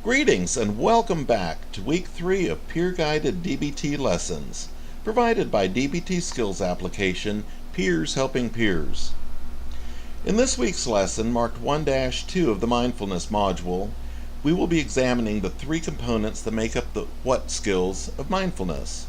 Greetings and welcome back to week 3 of peer-guided DBT lessons, provided by DBT Skills application, Peers Helping Peers. In this week's lesson, marked 1-2 of the Mindfulness module, we will be examining the 3 components that make up the what skills of mindfulness.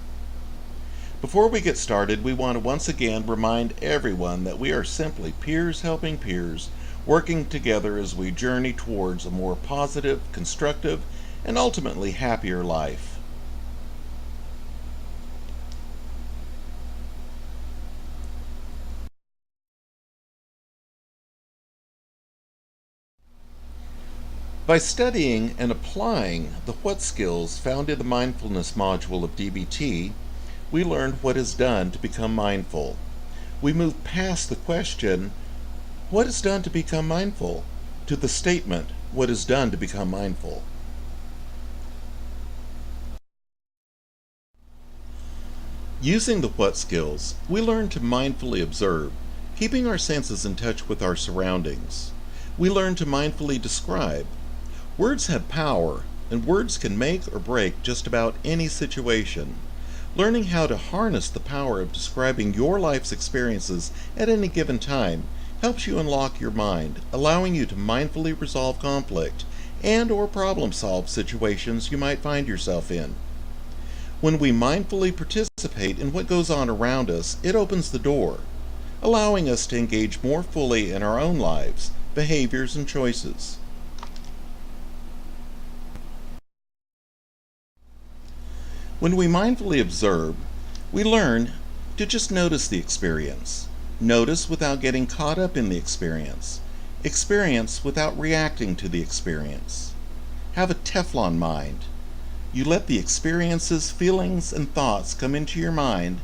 Before we get started, we want to once again remind everyone that we are simply peers helping peers, working together as we journey towards a more positive, constructive, and ultimately happier life. By studying and applying the what skills found in the mindfulness module of DBT, we learned what is done to become mindful. We move past the question, what is done to become mindful, to the statement, what is done to become mindful. Using the what skills, we learn to mindfully observe, keeping our senses in touch with our surroundings. We learn to mindfully describe. Words have power, and words can make or break just about any situation. Learning how to harness the power of describing your life's experiences at any given time helps you unlock your mind, allowing you to mindfully resolve conflict and or problem-solve situations you might find yourself in. When we mindfully participate in what goes on around us, it opens the door, allowing us to engage more fully in our own lives, behaviors, and choices. When we mindfully observe, we learn to just notice the experience. Notice without getting caught up in the experience. Experience without reacting to the experience. Have a Teflon mind. You let the experiences, feelings, and thoughts come into your mind,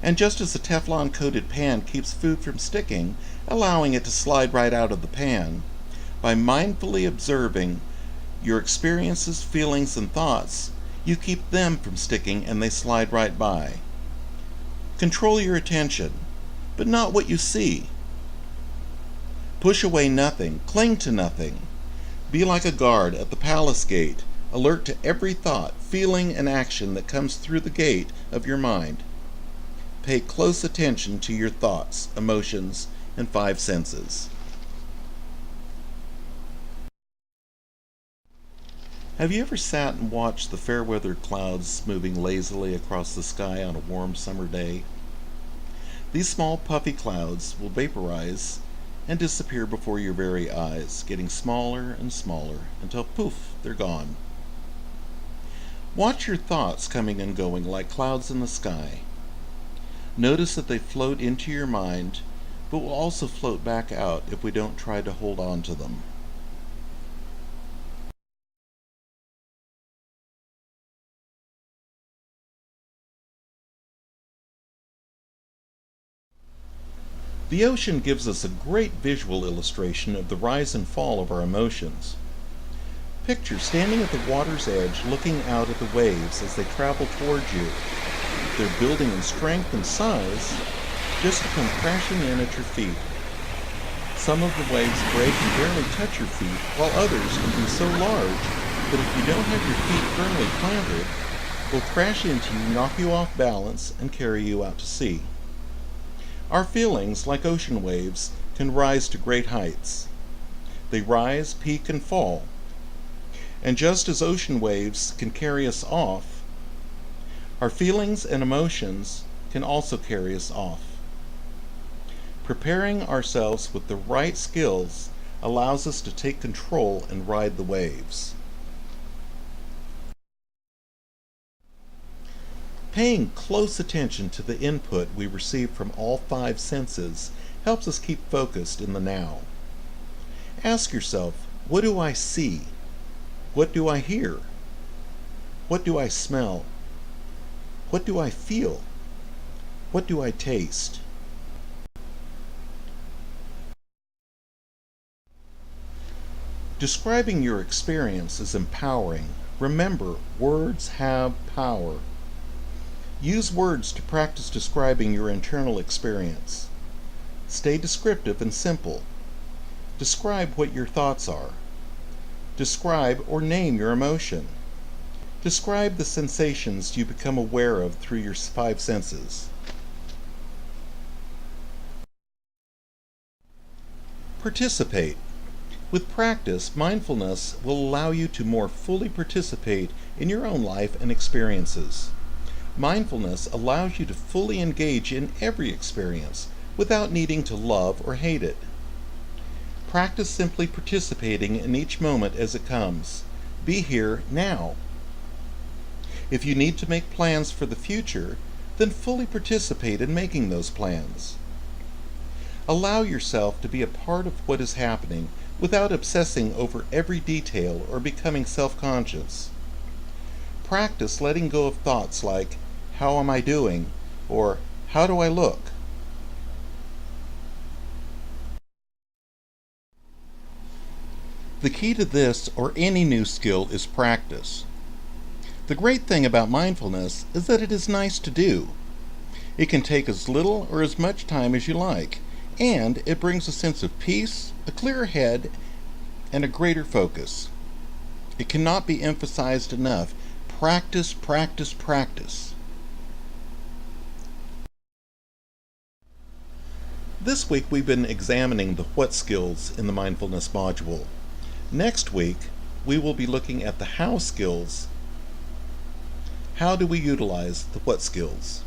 and just as a Teflon-coated pan keeps food from sticking, allowing it to slide right out of the pan, by mindfully observing your experiences, feelings, and thoughts, you keep them from sticking and they slide right by. Control your attention, but not what you see. Push away nothing, cling to nothing. Be like a guard at the palace gate, alert to every thought, feeling, and action that comes through the gate of your mind. Pay close attention to your thoughts, emotions, and 5 senses. Have you ever sat and watched the fair-weather clouds moving lazily across the sky on a warm summer day? These small puffy clouds will vaporize and disappear before your very eyes, getting smaller and smaller until poof, they're gone. Watch your thoughts coming and going like clouds in the sky. Notice that they float into your mind, but will also float back out if we don't try to hold on to them. The ocean gives us a great visual illustration of the rise and fall of our emotions. Picture standing at the water's edge looking out at the waves as they travel towards you. They're building in strength and size just to come crashing in at your feet. Some of the waves break and barely touch your feet, while others can be so large that if you don't have your feet firmly planted, will crash into you, knock you off balance, and carry you out to sea. Our feelings, like ocean waves, can rise to great heights. They rise, peak, and fall. And just as ocean waves can carry us off, our feelings and emotions can also carry us off. Preparing ourselves with the right skills allows us to take control and ride the waves. Paying close attention to the input we receive from all 5 senses helps us keep focused in the now. Ask yourself, what do I see? What do I hear? What do I smell? What do I feel? What do I taste? Describing your experience is empowering. Remember, words have power. Use words to practice describing your internal experience. Stay descriptive and simple. Describe what your thoughts are. Describe or name your emotion. Describe the sensations you become aware of through your five senses. Participate. With practice, mindfulness will allow you to more fully participate in your own life and experiences. Mindfulness allows you to fully engage in every experience without needing to love or hate it. Practice simply participating in each moment as it comes. Be here now. If you need to make plans for the future, then fully participate in making those plans. Allow yourself to be a part of what is happening without obsessing over every detail or becoming self-conscious. Practice letting go of thoughts like, "How am I doing?" or "How do I look?" The key to this or any new skill is practice. The great thing about mindfulness is that it is nice to do. It can take as little or as much time as you like, and it brings a sense of peace, a clearer head, and a greater focus. It cannot be emphasized enough. Practice, practice, practice. This week we've been examining the what skills in the mindfulness module. Next week we will be looking at the how skills. How do we utilize the what skills?